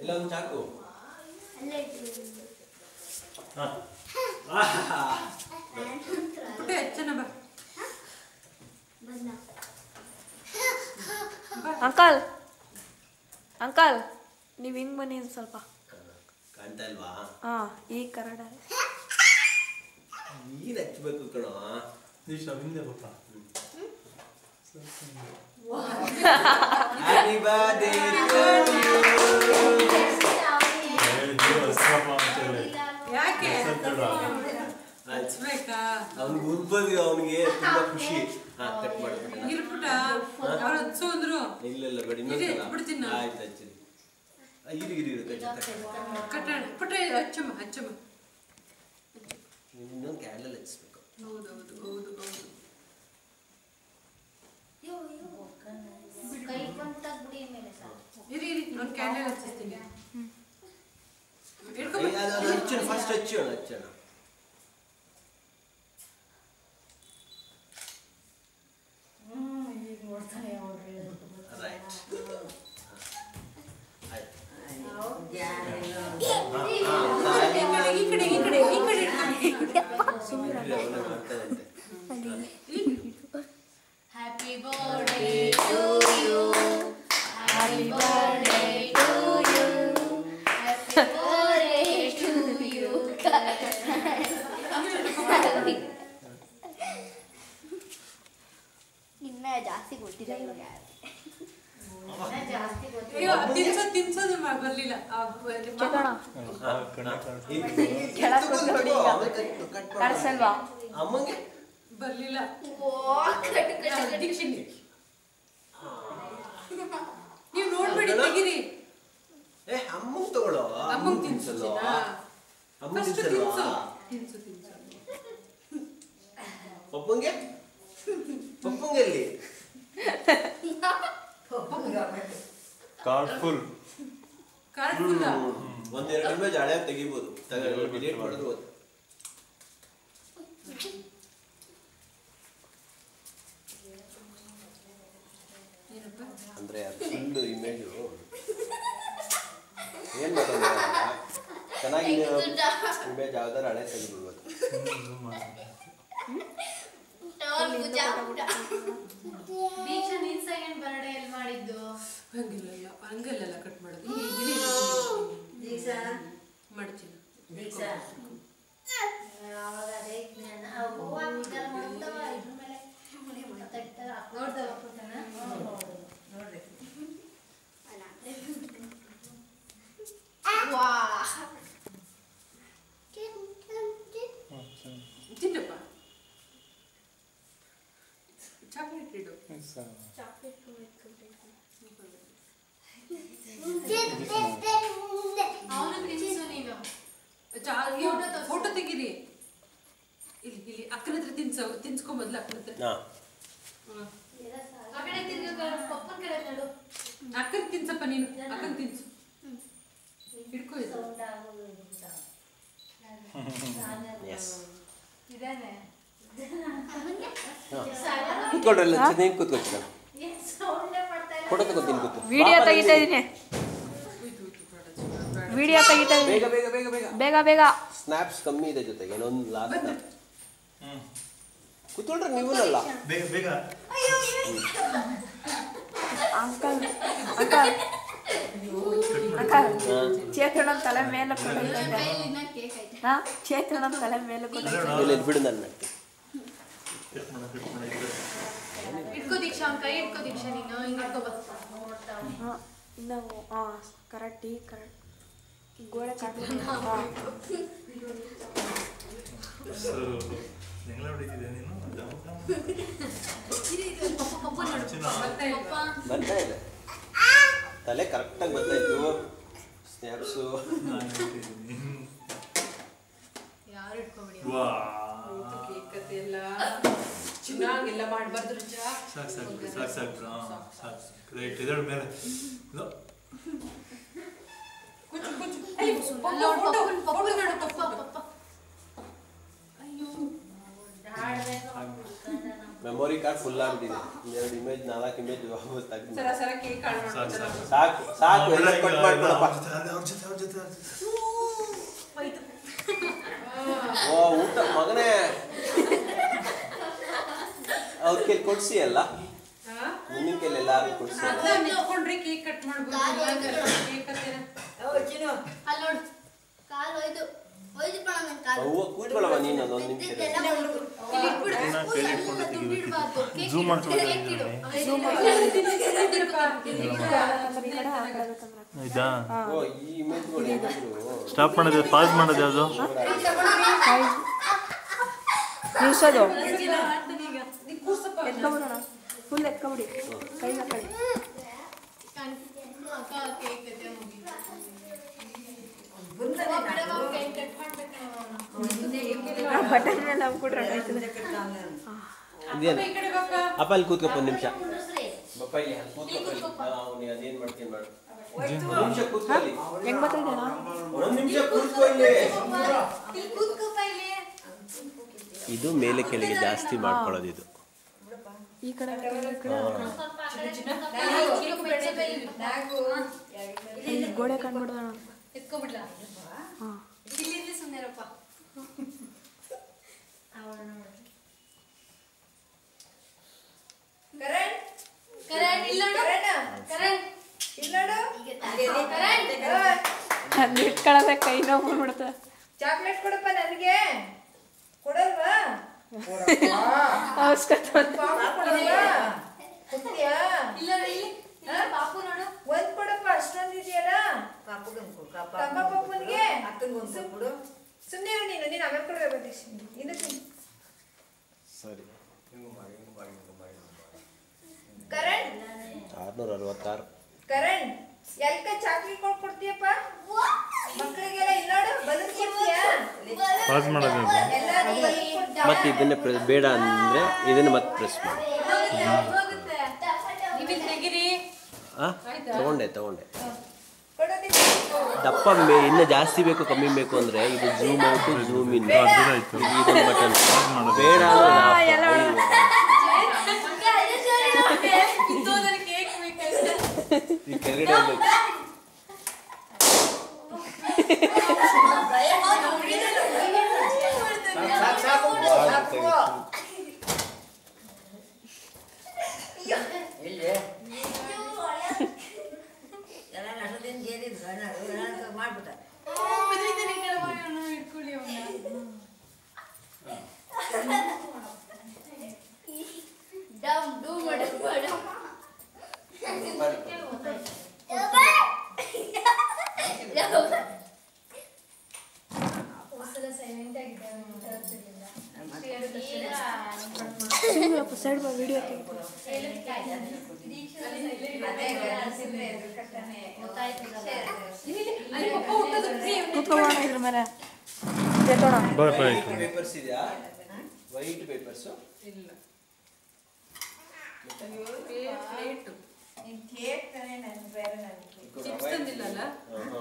ಇಲ್ಲ ಒಂದು ಚಾಕು ಪುಟ್ಟೆ ಹೆಚ್ಚನ ಬಾ ಅಂಕಲ್ ಅಂಕಲ್ ನೀವು ಹಿಂಗೆ ಬನ್ನಿ ಒಂದು ಸ್ವಲ್ಪ ಕಾಣ್ತಾ ಇಲ್ವಾ? ಈಗ ಕನ್ನಡ ನೀನು ಹಚ್ಬೇಕು ಕಣೋ. ಹಿಂದೆ ಪಾಪ ಹ್ಯಾಪಿ ಬರ್ತ್ಡೇ ಟು ಯಾಕೆ ಹಚ್ಬೇಕಾ? ಅವ್ನಿಗೆ ಉರ್ಬಂದ್ರೆ ಅವನಿಗೆ ತುಂಬಾ ಖುಷಿ. ಕಟ್ ಮಾಡ್ಬಿಟ್ಟು ಇರ್ಬಿಟ್ಟ ಅವ್ರು ಹಚ್ಚು ಅಂದ್ರು. ಇಲ್ಲ ಬೇಡ ಇನ್ನೊಂದ್ಸಲ. ಆಯ್ತು ಹಚ್ಚಿರಿ. ಇರು ಕಟ್ಟಾಡ ಪುಟ್ಟ ಹಚ್ಚಮ್ಮ ಹಚ್ಚಮ್ಮ. ಇನ್ನೊಂದು ಕ್ಯಾಂಡಲ್ ಹಚ್ಬೇಕು. ಹೌದೌದು ಹೌದು ಹೌದು. ಇರಿ ಇರಿ ನಾನು ಕ್ಯಾಂಡಲ್ ಹಚ್ಚಿಸ್ತೀನಿ. ಹಚ್ಚೋಣ ಫಸ್ಟ್ ಹಚ್ಚೋಣ. ರೈಟ್ ಈ ಕಡೆ Happy birthday to you. Happy birthday to you. Happy birthday to you. ಇನ್ನ ಜಾಸ್ತಿ ಗೊತ್ತಿರಲ್ಲ ತಿನ್ಸೋದು ಬರ್ಲಿಲ್ಲ. ಕಳ್ಸಲ್ವಾ ಅಮ್ಮಂಗೆ ಬರ್ಲಿಲ್ಲ. ನೀವು ನೋಡ್ಬೇಡಿ ತೆಗಿರಿ. ಅಮ್ಮಂಗ್ ತಗೊಳ್ಳೋ. ಅಮ್ಮಂಗ್ ತಿನ್ಸಲ್ಲ. ಅಮ್ಮಂಗ್ ತಿನ್ಸಲ್ವಾ? ತಿನ್ಸು ಪಪ್ಪಂಗೆ ಎಲ್ಲಿ? ಕಾರ್ಡ್ ಫುಲ್ ಒಂದೆರಡು ಇಮೇಜ್ ಹಳೆ ತೆಗಿಬೋದು. ಡಿಲೀಟ್ ಮಾಡಿದ್ರು ಹೋದ್. ಅಂದ್ರೆ ಫುಲ್ ಇಮೇಜು ಏನ್ ಮಾಡೋದು? ಚೆನ್ನಾಗಿದೆ ಇಮೇಜ್ ಯಾವ್ದಾರು ಹಳೆ ತೆಗಿಬೋದು. ದೀಕ್ಷಾ ನೀನ್ ಸೆಕೆಂಡ್ ಬರ್ಡೇ ಎಲ್ಲಿ ಮಾಡಿದ್ದು? ಹಂಗಲ್ಲ ಕಟ್ ಮಾಡೋದು. ಮಾಡ್ತೀನಿ. ಅವಾಗ ಅದೇ ಜ್ಞಾನ ಮಾಡ್ತಾವ ಇದ್ರ ಮೇಲೆ ನೋಡ್ತಾವ ನೋಡ್ರಿ. ವಾ ತಿನ್ನಪ್ಪ. ಚಾಕ್ಲೇಟ್ ಇಡು. ಅವನು ತಿನ್ಸು ನೀನು. ಫೋಟೋ ತೆಗೀರಿ. ಇಲ್ಲಿ ಅಕ್ಕನ ಹತ್ರ ತಿನ್ಸ್ಕೊ ಮೊದ್ಲು ಅಕ್ಕನ ಹತ್ರ. ಆ ಕಡೆ ತಿರ್ಗ ಪಪ್ಪನ ಕಡೆ ನಡು. ಅಕ್ಕನ್ ತಿನ್ಸಪ್ಪ ನೀನು. ಅಕ್ಕನ್ ತಿನ್ಸು. ಹಿಡ್ಕೊ ಇದು. ಇದಾನೆ ಕೂತ್ಕೊಳ್ರಿ. ನೀನು ಕೂತ್ಕೊಳ್ತೀನಿ. ಫೋಟೋ ತಗೋತೀನಿ. ವಿಡಿಯೋ ತೆಗಿತಾ ಇದೀನಿ. ವಿಡಿಯೋ ತೆಗಿತಾ ಇದೀನಿ. ಬೇಗ ಬೇಗ. ಸ್ನ್ಯಾಪ್ಸ್ ಕಮ್ಮಿ ಇದೆ ಜೊತೆಗೆ ಇನ್ನೊಂದು ಲಾಸ್ಟ್. ಕೂತ್ಕೊಳ್ರಿ ನೀವಲ್ಲ. ಬೇಗ ಅಂಕಲ್ ಚೇತನ ತಲೆ ಮೇಲೆ ಚೇತನ ತಲೆ ಮೇಲೆ ಬಿಡು ನನ್ನ. ಇಟ್ಕೋ ದೀಕ್ಷಾ, ಅವ್ನ ಕೈ ಇಟ್ಕೋ ದೀಕ್ಷಾ. ನೀನು ಹಿಂಗೆ ಇಟ್ಕೋ ನಾವು ಕರೆಕ್ಟ್ ಈ ಕರೆಕ್ಟ್ ಗೋಡೆ ಬರ್ತಾ ಇದೆ. ತಲೆ ಕರೆಕ್ಟಾಗಿ ಬರ್ತಾ ಇತ್ತು. ಸ್ನ್ಯಾಪ್ಸು ಯಾರು ಇಟ್ಕೊಬಿಡಿ. ಕತೆ ಎಲ್ಲ ಚೆನ್ನಾಗೆಲ್ಲ ಮಾಡಬಾರ್ದು. ಸಾಕು ರೈಟ್. ಇದರ ಮೇಲೆ ಅಯ್ಯೋ ಮೆಮೊರಿ ಕಾರ್ಡ್ ಫುಲ್ ಆಗ್ಬಿಟ್ಟಿದೆ. 2 ಇಮೇಜ್ 4 ಇಮೇಜ್ ವಾಪಸ್ ತೆಗ್ದು ಸರ ಸರ ಕೇಕ್ ಕಾಳು ಮಾಡ್ಕೊತಾರೆ. ಸಾಕು ಸಾಕು ಎಲ್ಲ ಕಟ್ ಮಾಡ್ಕೊಳಪ್ಪ. ಅವ್ರ ಜೊತೆ ಓ ಊಟ ಮಗನೇ ಅವ್ರ ಕೈಲಿ ಕೊಡ್ಸಿ ಅಲ್ಲ, ನಿನ್ನ ಕೈಲಿ ಎಲ್ಲಾರು ಕೊಡ್ಸಿ. ಅದ ನಿಂತ್ಕೊಂಡ್ರೆ ಕೇಕ್ ಕಟ್ ಮಾಡ್ಬೋದು. ಕೇಕ್ ಕತ್ತೇನ ಅಲ್ಲಿ ನೋಡು ಕಾಲು ಒಯ್ದು ಪಣ ನನ್ನ ಕಾಲು. ಅವ್ವ ಕೂತ್ಕೊಳ್ಳವ ನೀನು ಅದೊಂದು ನಿಮಿಷ. ಇಲ್ಲಿ ಇಟ್ಬಿಡು. ಝೂಮ್ ಮಾಡ್ಕೊಂಡು ಇದಾ ಓ ಈ ಇಮೇಜ್ಗಳು ಏನಾದ್ರು ಸ್ಟಾಪ್ ಮಾಡೋದು ಪಾಸ್ ಮಾಡೋದು ಯಾವುದು ನಿಲ್ಸೋದು ಕೂಸಪ್ಪ ಎತ್ಕೊಬಿಡೋಣ, ಫುಲ್ ಎತ್ಕೊಬಿಡಿ ಕೈನ ಕೈ. ಅಕ್ಕ ಕೇಕ್ ಕತೆ ಮುಗಿ ಬಟನ್ ಮೇಲೆ ಹಾಕ್ಬಿಟ್ರೆ ಆಯ್ತದೆ. ಇದೇನು ಈ ಕಡೆ ಬಾಪ. ಅಪ್ಪ ಅಲ್ಲಿ ಕೂತ್ಕೊಪ್ಪ ಒಂದು ನಿಮಿಷ. ಬಪ್ಪ ಇಲ್ಲಿ ಕೂತ್ಕೊಪ್ಪ. ಅವನು ಅದೇನು ಮಾಡ್ತೀನಿ ಮಾಡು. ಒಂದು ನಿಮಿಷ ಕೂತ್ಕೊಳ್ಳಿ. ಹೆಂಗ್ ಬರ್ತಿದ್ದೇನಾ? ಒಂದು ನಿಮಿಷ ಕೂತ್ಕೊಳ್ಳಿ. ಇಲ್ಲಿ ಕೂತ್ಕೋಪ ಇಲ್ಲಿ. ಇದು ಮೇಲೆ ಕೆಳಗೆ ಜಾಸ್ತಿ ಮಾಡ್ಕೊಳ್ಳೋದು ಇದು. ಈ ಕಡೆ ಈ ಕಡೆ ಸ್ವಲ್ಪ ಆ ಕಡೆ ಇಲ್ಲಿ ಗೋಡೆ ಕಂಡ್ಬಿಡೋಣ. ಎತ್ಕೊಬಿಡ್ಲ ಹಾಂ ಇಲ್ಲಿ ಸುಮ್ಮನೆರಪ್ಪ ಕರಣ್ ಇಲ್ಲ ಕರಣ್ ಅದು ಇಟ್ಕೊಳ್ಳೋದೆ ಕೈ ನೋವು ಬಂದ್ಬಿಡುತ್ತೆ. ಚಾಕ್ಲೇಟ್ ಕೊಡಪ್ಪ ನನಗೆ ಕೊಡಲ್ವಾ ಅವಶ್ಯಕತೆ ಕೊಡ್ತೀಯಾ ಇಲ್ಲ ಇಲ್ಲಿ ಪಾಪು ನೋಡು ಒಂದ್ ಕೊಡಪ್ಪ ಅಷ್ಟೊಂದು ಇದೆಯಲ್ಲ ಪಪ್ಪನಿಗೆ ಸುಮ್ಮನೆ ನೀನು ಆಮೇಲೆ ಕೊಡ್ಬೇಕು ಇನ್ನು ಸರಿ ಕರಣ್ 666. ಕರಣ್ ಎಲ್ಕ ಚಾಕ್ಲೇಟ್ ಕೊಡ್ತೀಯಪ್ಪ ಮಕ್ಕಳಿಗೆಲ್ಲ ಇಲ್ಲೋಡು ಬಲೂನ್ ಕೊಡ್ತೀಯಾ ಪಾಸ್ ಮಾಡೋದು ಇದು ಎಲ್ಲಾರು ಬಲೂನ್ ಕೊಡ್ತೀಯಾ ಮತ್ತೆ ಇದನ್ನೇ ಬೇಡ ಅಂದ್ರೆ ಇದನ್ನ ಮತ್ತೆ ಪ್ರೆಸ್ ಮಾಡಿ. ಹೋಗುತ್ತೆ ನೀವು ತೆಗಿರಿ. ತಗೊಂಡೆ ಕೊಡೋದಿಲ್ಲ ದಪ್ಪ ಇನ್ನು ಜಾಸ್ತಿ ಬೇಕು ಕಮ್ಮಿ ಬೇಕು ಅಂದ್ರೆ ಇದು ಝೂಮ್ ಔಟ್ ಝೂಮ್ ಇನ್ ಆಯ್ತು ಇದೊಂದು ಬಟನ್ ಬೇಡ ಅಂದ್ರೆ ಕಿತ್ತೋದ್ರೆ ಕೇಕ್ ಬೇಕಂತೆ ಈ ಕೆಳಗಡೆ ಒಂದು ಇಟ್ಕೊಳ್ಳಿ ಅವನ್ನ ಡಮ್ ಡೂ ಮಾಡು ಮಾಡು. ಒಂದ್ಸಲ ಸೈಲೆಂಟ್ ಆಗಿದ್ದೆ ಸುಮ್ಮನೆ ಸೈಡ್ ಬಾ ವಿಡಿಯೋ ಅಲ್ಲಿ ಪಪ್ಪ ಹುಟ್ಟೋದು ಫ್ರೀ. ಕೂತ್ಕೊಳ್ಳೋಣ ಇದ್ರ ಮೇಲೆ ಎತ್ತೋಣ. ಪೇಪರ್ಸ್ ಇದೆಯಾ? ವೈಟ್ ಪೇಪರ್ಸ್ ಇಲ್ಲ ಕೇಕ್ ತಾನೇ ನಾನು ಬೇರೆ ನನಗೆ ಚಿಪ್ಸ್ ತಂದಿಲ್ಲಲ್ಲ. ಹಾ